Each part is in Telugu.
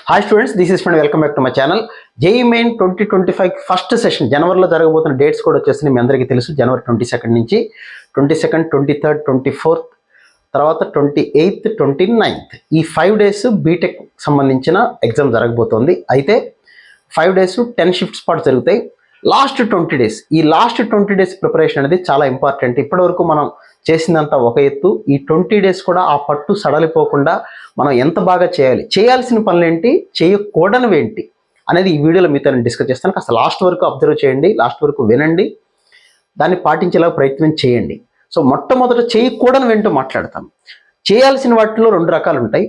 Hi students, this is friend. Welcome back to my channel. JEE main 2025 first session జనవరిలో జరగబోతున్న డేట్స్ కూడా వచ్చేసి మీ అందరికీ తెలుసు. జనవరి 22 నుంచి 22, 23, 24 తర్వాత 28, 29 ఈ 5 days బీటెక్ సంబంధించిన ఎగ్జామ్ జరగబోతోంది. అయితే 5 days 10 షిఫ్ట్స్ పాటు జరుగుతాయి. లాస్ట్ 20 days, ఈ లాస్ట్ 20 days ప్రిపరేషన్ అనేది చాలా ఇంపార్టెంట్. ఇప్పటివరకు మనం చేసిందంతా ఒక ఎత్తు, ఈ 20 days కూడా ఆ పట్టు సడలిపోకుండా మనం ఎంత బాగా చేయాలి, చేయాల్సిన పనులు ఏంటి, చేయకూడనివి ఏంటి అనేది ఈ వీడియోలో మీతో నేను డిస్కస్ చేస్తాను. కాస్త లాస్ట్ వరకు అబ్జర్వ్ చేయండి, లాస్ట్ వరకు వినండి, దాన్ని పాటించేలా ప్రయత్నం చేయండి. సో మొట్టమొదట చేయకూడనివి ఏంటో మాట్లాడతాం. చేయాల్సిన వాటిలో 2 రకాలు ఉంటాయి.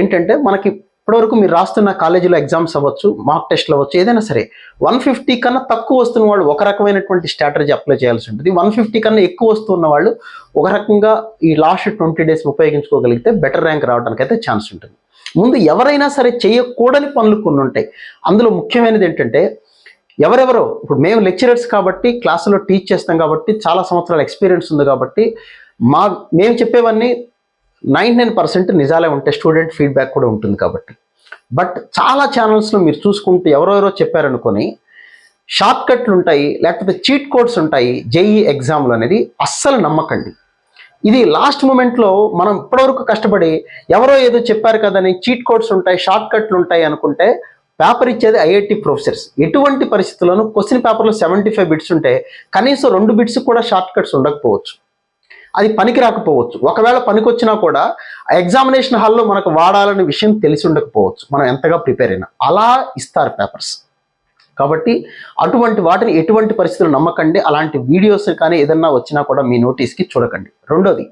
ఏంటంటే, మనకి ఇప్పటివరకు మీరు రాస్తున్న కాలేజీలో ఎగ్జామ్స్ అవ్వచ్చు, మాక్ టెస్ట్లు అవ్వచ్చు, ఏదైనా సరే 150 కన్నా తక్కువ వస్తున్న వాళ్ళు ఒక రకమైనటువంటి స్ట్రాటజీ అప్లై చేయాల్సి ఉంటుంది. 150 కన్నా ఎక్కువ వస్తున్న వాళ్ళు ఒక రకంగా ఈ లాస్ట్ 20 days ఉపయోగించుకోగలిగితే బెటర్ ర్యాంక్ రావడానికి అయితే ఛాన్స్ ఉంటుంది. ముందు ఎవరైనా సరే చేయకూడని పనులు కొన్ని ఉంటాయి. అందులో ముఖ్యమైనది ఏంటంటే, ఎవరెవరో ఇప్పుడు మేము లెక్చరర్స్ కాబట్టి క్లాసులో టీచ్ చేస్తాం కాబట్టి చాలా సంవత్సరాల ఎక్స్పీరియన్స్ ఉంది కాబట్టి మేము చెప్పేవన్నీ 99% నిజాలే ఉంటాయి. స్టూడెంట్ ఫీడ్బ్యాక్ కూడా ఉంటుంది కాబట్టి. బట్ చాలా ఛానల్స్లో మీరు చూసుకుంటే ఎవరెవరో చెప్పారనుకొని షార్ట్ కట్లు ఉంటాయి, లేకపోతే చీట్ కోడ్స్ ఉంటాయి జేఈ ఎగ్జామ్లు అనేది అస్సలు నమ్మకండి. ఇది లాస్ట్ మూమెంట్లో మనం ఇప్పటివరకు కష్టపడి ఎవరో ఏదో చెప్పారు కదని చీట్ కోడ్స్ ఉంటాయి, షార్ట్ కట్లు ఉంటాయి అనుకుంటే పేపర్ ఇచ్చేది ఐఐటి ప్రొఫెసర్స్. ఎటువంటి పరిస్థితుల్లోనూ క్వశ్చన్ పేపర్లో 75 బిట్స్ ఉంటే కనీసం 2 బిట్స్ కూడా షార్ట్ కట్స్ ఉండకపోవచ్చు. అది పనికి రాకపోవచ్చు. ఒకవేళ పనికి వచ్చినా కూడా ఎగ్జామినేషన్ హాల్లో మనకు వాడాలనే విషయం తెలిసి ఉండకపోవచ్చు, మనం ఎంతగా ప్రిపేర్ అయినా. అలా ఇస్తారు పేపర్స్. కాబట్టి అటువంటి వాటిని ఎటువంటి పరిస్థితులు నమ్మకండి. అలాంటి వీడియోస్ కానీ ఏదన్నా వచ్చినా కూడా మీ నోటీస్కి చూడకండి. రెండోది,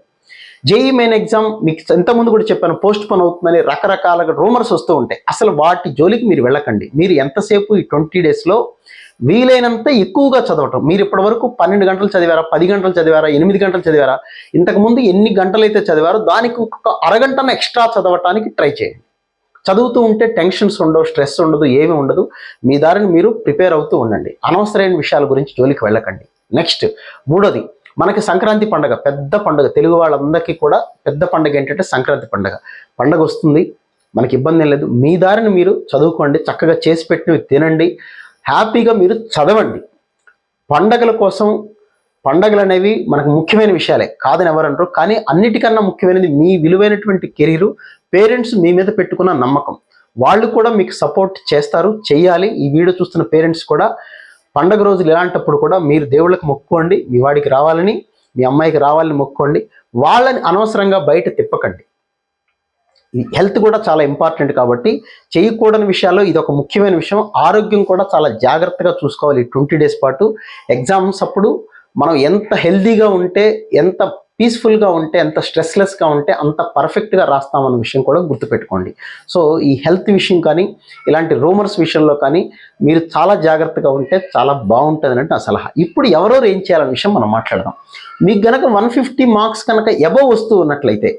జేఈ మెయిన్ ఎగ్జామ్ మీకు ఇంతకుముందు కూడా చెప్పాను, పోస్ట్ పోన్ అవుతుందని రకరకాలుగా రూమర్స్ వస్తూ ఉంటాయి. అసలు వాటి జోలికి మీరు వెళ్ళకండి. మీరు ఎంతసేపు ఈ 20 daysలో వీలైనంత ఎక్కువగా చదవటం. మీరు ఇప్పటివరకు 12 గంటలు చదివారా, 10 గంటలు చదివారా, 8 గంటలు చదివారా, ఇంతకుముందు ఎన్ని గంటలు అయితే చదివారో దానికి ఒక అరగంటన ఎక్స్ట్రా చదవటానికి ట్రై చేయండి. చదువుతూ ఉంటే టెన్షన్స్ ఉండవు, స్ట్రెస్ ఉండదు, ఏమీ ఉండదు. మీ దారిని మీరు ప్రిపేర్ అవుతూ ఉండండి. అనవసరమైన విషయాల గురించి జోలికి వెళ్ళకండి. నెక్స్ట్, మూడోది, మనకి సంక్రాంతి పండుగ పెద్ద పండుగ. తెలుగు వాళ్ళందరికీ కూడా పెద్ద పండుగ ఏంటంటే సంక్రాంతి పండుగ. పండుగ వస్తుంది, మనకి ఇబ్బంది ఏం లేదు. మీ దారిని మీరు చదువుకోండి, చక్కగా చేసి పెట్టినవి తినండి, హ్యాపీగా మీరు చదవండి. పండగల కోసం, పండగలు అనేవి మనకు ముఖ్యమైన విషయాలే కాదని ఎవరంటారు. కానీ అన్నిటికన్నా ముఖ్యమైనది మీ విలువైనటువంటి కెరీరు, పేరెంట్స్ మీ మీద పెట్టుకున్న నమ్మకం. వాళ్ళు కూడా మీకు సపోర్ట్ చేస్తారు, చెయ్యాలి. ఈ వీడియో చూస్తున్న పేరెంట్స్ కూడా పండగ రోజులు ఇలాంటప్పుడు కూడా మీరు దేవుళ్ళకి మొక్కుకోండి. మీ వాడికి రావాలని, మీ అమ్మాయికి రావాలని మొక్కుకోండి. వాళ్ళని అనవసరంగా బయట తిప్పకండి. హెల్త్ కూడా చాలా ఇంపార్టెంట్ కాబట్టి చేయకూడని విషయాల్లో ఇది ఒక ముఖ్యమైన విషయం. ఆరోగ్యం కూడా చాలా జాగ్రత్తగా చూసుకోవాలి. 20 days పాటు ఎగ్జామ్స్ అప్పుడు మనం ఎంత హెల్తీగా ఉంటే, ఎంత పీస్ఫుల్గా ఉంటే, ఎంత స్ట్రెస్లెస్గా ఉంటే అంత పర్ఫెక్ట్గా రాస్తామన్న విషయం కూడా గుర్తుపెట్టుకోండి. సో ఈ హెల్త్ విషయం కానీ, ఇలాంటి రూమర్స్ విషయంలో కానీ మీరు చాలా జాగ్రత్తగా ఉంటే చాలా బాగుంటుంది అంటే నా సలహా. ఇప్పుడు ఎవరెవరు ఏం చేయాలనే విషయం మనం మాట్లాడదాం. మీకు గనక 150 మార్క్స్ కనుక అబవ్ వస్తూ ఉన్నట్లయితే,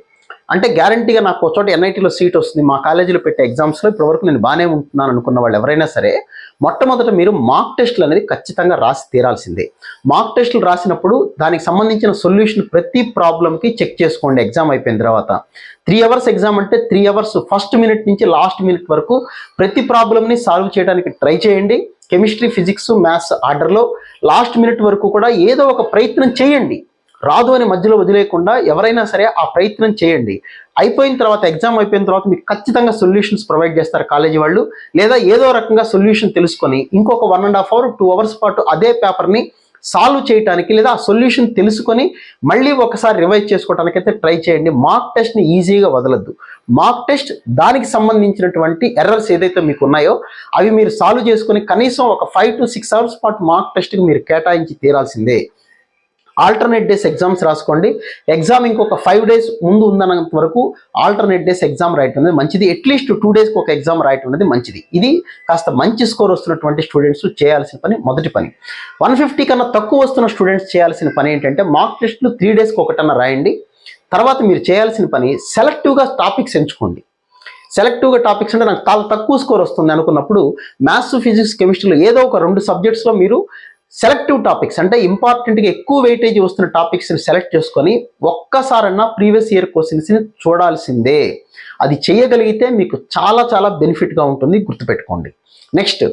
అంటే గ్యారంటీగా నాకు ఒక చోట ఎన్ఐటీలో సీట్ వస్తుంది, మా కాలేజీలో పెట్టే ఎగ్జామ్స్లో ఇప్పటివరకు నేను బాగానే ఉంటున్నాను అనుకున్న వాళ్ళు ఎవరైనా సరే, మొట్టమొదట మీరు మాక్ టెస్టులు అనేది ఖచ్చితంగా రాసి తీరాల్సిందే. మాక్ టెస్టులు రాసినప్పుడు దానికి సంబంధించిన సొల్యూషన్ ప్రతి ప్రాబ్లంకి చెక్ చేసుకోండి. ఎగ్జామ్ అయిపోయిన తర్వాత 3 hours ఎగ్జామ్ అంటే 3 hours ఫస్ట్ మినిట్ నుంచి లాస్ట్ మినిట్ వరకు ప్రతి ప్రాబ్లమ్ని సాల్వ్ చేయడానికి ట్రై చేయండి. కెమిస్ట్రీ, ఫిజిక్స్, మ్యాథ్స్ ఆర్డర్లో లాస్ట్ మినిట్ వరకు కూడా ఏదో ఒక ప్రయత్నం చేయండి. రాదు అని మధ్యలో వదిలేయకుండా ఎవరైనా సరే ఆ ప్రయత్నం చేయండి. అయిపోయిన తర్వాత, ఎగ్జామ్ అయిపోయిన తర్వాత మీకు ఖచ్చితంగా సొల్యూషన్స్ ప్రొవైడ్ చేస్తారు కాలేజీ వాళ్ళు. లేదా ఏదో రకంగా సొల్యూషన్ తెలుసుకొని ఇంకొక 1.5 hour 2 hours పాటు అదే పేపర్ని సాల్వ్ చేయడానికి, లేదా ఆ సొల్యూషన్ తెలుసుకొని మళ్ళీ ఒకసారి రివైజ్ చేసుకోవడానికి అయితే ట్రై చేయండి. మాక్ టెస్ట్ని ఈజీగా వదలద్దు. మాక్ టెస్ట్ దానికి సంబంధించినటువంటి ఎర్రర్స్ ఏదైతే మీకు ఉన్నాయో అవి మీరు సాల్వ్ చేసుకొని కనీసం ఒక 5 to 6 hours పాటు మాక్ టెస్ట్కి మీరు కేటాయించి తీరాల్సిందే. ఆల్టర్నేట్ డేస్ ఎగ్జామ్స్ రాసుకోండి. ఎగ్జామ్ ఇంకొక 5 days ముందు ఉందన్నంత వరకు ఆల్టర్నేట్ డేస్ ఎగ్జామ్ రాయటం అనేది మంచిది. అట్లీస్ట్ 2 daysకి ఒక ఎగ్జామ్ రాయటం అనేది మంచిది. ఇది కాస్త మంచి స్కోర్ వస్తున్నటువంటి స్టూడెంట్స్ చేయాల్సిన పని, మొదటి పని. 150 కన్నా తక్కువ వస్తున్న స్టూడెంట్స్ చేయాల్సిన పని ఏంటంటే, మాక్ టెస్ట్లు 3 daysకి ఒకటన్నా రాయండి. తర్వాత మీరు చేయాల్సిన పని సెలెక్టివ్గా టాపిక్స్ ఎంచుకోండి. సెలెక్టివ్గా టాపిక్స్ అంటే నాకు చాలా తక్కువ స్కోర్ వస్తుంది అనుకున్నప్పుడు మ్యాథ్స్, ఫిజిక్స్, కెమిస్ట్రీలో ఏదో ఒక 2 subjectsలో మీరు సెలెక్టివ్ టాపిక్స్ అంటే ఇంపార్టెంట్గా ఎక్కువ వెయిటేజ్ వస్తున్న టాపిక్స్ని సెలెక్ట్ చేసుకొని ఒక్కసారన్నా ప్రీవియస్ ఇయర్ క్వశ్చన్స్ని చూడాల్సిందే. అది చేయగలిగితే మీకు చాలా చాలా బెనిఫిట్గా ఉంటుంది, గుర్తుపెట్టుకోండి. నెక్స్ట్,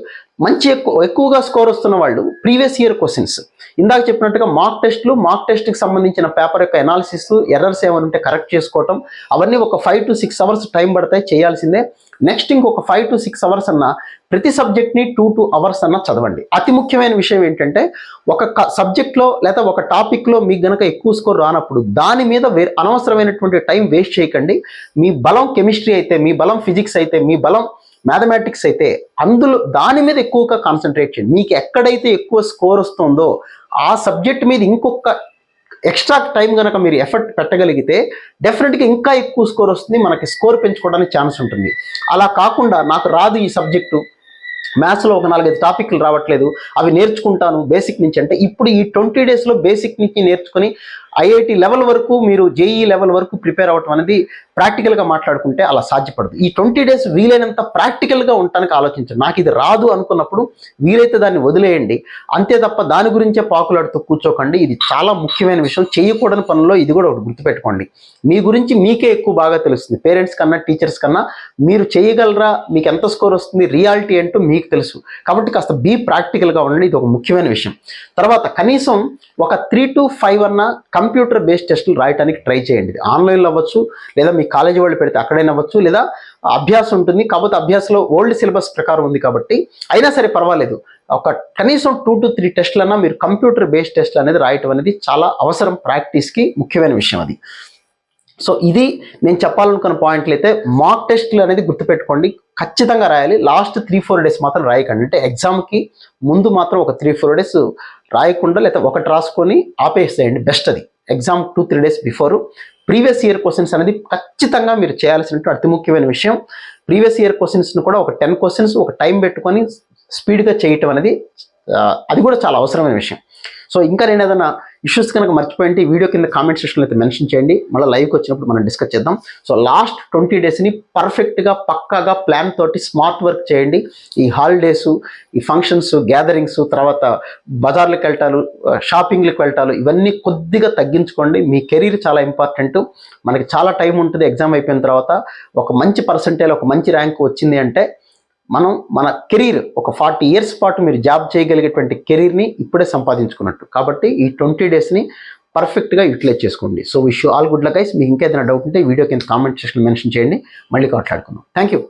ఎక్కువగా స్కోర్ వస్తున్న వాళ్ళు ప్రీవియస్ ఇయర్ క్వశ్చన్స్, ఇందాక చెప్పినట్టుగా మాక్ టెస్ట్కి సంబంధించిన పేపర్ యొక్క ఎనాలిసిస్, ఎర్రర్స్ ఏమైనా ఉంటే కరెక్ట్ చేసుకోవటం, అవన్నీ ఒక 5 to 6 అవర్స్ టైం పడతాయి, చేయాల్సిందే. నెక్స్ట్ ఇంకొక 5 to 6 అవర్స్ అన్న ప్రతి సబ్జెక్ట్ని 2 to 2 అవర్స్ అన్న చదవండి. అతి ముఖ్యమైన విషయం ఏంటంటే, ఒక సబ్జెక్ట్లో లేదా ఒక టాపిక్లో మీకు గనక ఎక్కువ స్కోర్ రానప్పుడు దాని మీద అనవసరమైనటువంటి టైం వేస్ట్ చేయకండి. మీ బలం కెమిస్ట్రీ అయితే, మీ బలం ఫిజిక్స్ అయితే, మీ బలం మ్యాథమెటిక్స్ అయితే అందులో దాని మీద ఎక్కువగా కాన్సన్ట్రేట్ చేయండి. మీకు ఎక్కడైతే ఎక్కువ స్కోర్ వస్తుందో ఆ సబ్జెక్ట్ మీద ఇంకొక ఎక్స్ట్రా టైం కనుక మీరు ఎఫర్ట్ పెట్టగలిగితే డెఫినెట్గా ఇంకా ఎక్కువ స్కోర్ వస్తుంది, మనకి స్కోర్ పెంచుకోవడానికి ఛాన్స్ ఉంటుంది. అలా కాకుండా నాకు రాదు ఈ సబ్జెక్టు, మ్యాథ్స్లో ఒక 4-5 టాపిక్లు రావట్లేదు, అవి నేర్చుకుంటాను బేసిక్ నుంచి అంటే, ఇప్పుడు ఈ 20 డేస్లో బేసిక్ నుంచి నేర్చుకొని ఐఐటి లెవెల్ వరకు, మీరు జేఈ లెవెల్ వరకు ప్రిపేర్ అవ్వటం అనేది ప్రాక్టికల్గా మాట్లాడుకుంటే అలా సాధ్యపడదు. ఈ 20 డేస్ వీలైనంత ప్రాక్టికల్గా ఉండటానికి ఆలోచించండి. నాకు ఇది రాదు అనుకున్నప్పుడు వీలైతే దాన్ని వదిలేయండి, అంతే తప్ప దాని గురించే పాకులాడుతూ కూర్చోకండి. ఇది చాలా ముఖ్యమైన విషయం, చేయకూడని పనుల్లో ఇది కూడా ఒకటి గుర్తుపెట్టుకోండి. మీ గురించి మీకే ఎక్కువ బాగా తెలుస్తుంది, పేరెంట్స్ కన్నా టీచర్స్ కన్నా. మీరు చేయగలరా, మీకు ఎంత స్కోర్ వస్తుంది, రియాలిటీ ఏంటో మీకు తెలుసు. కాబట్టి కాస్త బీ ప్రాక్టికల్గా ఉండండి, ఇది ఒక ముఖ్యమైన విషయం. తర్వాత కనీసం ఒక 3 to 5 అన్న కంప్యూటర్ బేస్డ్ టెస్టులు రాయడానికి ట్రై చేయండి. ఆన్లైన్లో అవ్వచ్చు, లేదా మీ కాలేజీ వాళ్ళు పెడితే అక్కడైనా అవ్వచ్చు, లేదా అభ్యాసం ఉంటుంది. కాకపోతే అభ్యాసంలో ఓల్డ్ సిలబస్ ప్రకారం ఉంది కాబట్టి అయినా సరే పర్వాలేదు, ఒక కనీసం 2 to 3 టెస్టులన్నా మీరు కంప్యూటర్ బేస్డ్ టెస్ట్లు అనేది రాయటం అనేది చాలా అవసరం, ప్రాక్టీస్కి ముఖ్యమైన విషయం అది. సో ఇది నేను చెప్పాలనుకున్న పాయింట్లు. అయితే మాక్ టెస్ట్లు అనేది గుర్తుపెట్టుకోండి, ఖచ్చితంగా రాయాలి. లాస్ట్ 3-4 డేస్ మాత్రం రాయకండి. అంటే ఎగ్జామ్కి ముందు మాత్రం ఒక 3-4 డేస్ రాయకుండా, లేదా ఒకటి రాసుకొని ఆపేసేయండి, బెస్ట్ అది. Exam 2-3 days before previous year questions అనేది ఖచ్చితంగా మీరు చేయాల్సినటువంటి అతి ముఖ్యమైన విషయం. ప్రీవియస్ ఇయర్ క్వశ్చన్స్ను కూడా ఒక 10 క్వశ్చన్స్ ఒక టైం పెట్టుకొని స్పీడ్గా చేయటం అనేది అది కూడా చాలా అవసరమైన విషయం. సో ఇంకా నేను ఏదైనా ఇష్యూస్ కనుక మర్చిపోయింటే ఈ వీడియో కింద కామెంట్ సెక్షన్లో అయితే మెన్షన్ చేయండి, మళ్ళీ లైవ్కి వచ్చినప్పుడు మనం డిస్కస్ చేద్దాం. సో లాస్ట్ 20 డేస్ని పర్ఫెక్ట్గా పక్కాగా ప్లాన్ తోటి స్మార్ట్ వర్క్ చేయండి. ఈ హాలిడేసు, ఈ ఫంక్షన్స్, గ్యాదరింగ్స్, తర్వాత బజార్లకు వెళ్ళటాలు, షాపింగ్లకు వెళ్ళటాలు, ఇవన్నీ కొద్దిగా తగ్గించుకోండి. మీ కెరీర్ చాలా ఇంపార్టెంట్. మనకి చాలా టైం ఉంటుంది. ఎగ్జామ్ అయిపోయిన తర్వాత ఒక మంచి పర్సంటేజ్, ఒక మంచి ర్యాంక్ వచ్చింది అంటే మన కెరీర్ ఒక 40 years పాటు మీరు జాబ్ చేయగలిగేటువంటి కెరీర్ని ఇప్పుడే సంపాదించుకున్నట్టు. కాబట్టి ఈ 20 డేస్ని పర్ఫెక్ట్గా యూటిలైజ్ చేసుకోండి. So wish you all good luck guys. మీకు ఇంకా ఏదైనా డౌట్ ఉంటే వీడియో కింద కామెంట్ సెక్షన్లో మెన్షన్ చేయండి, మళ్ళీ మాట్లాడుకుందాం. Thank you.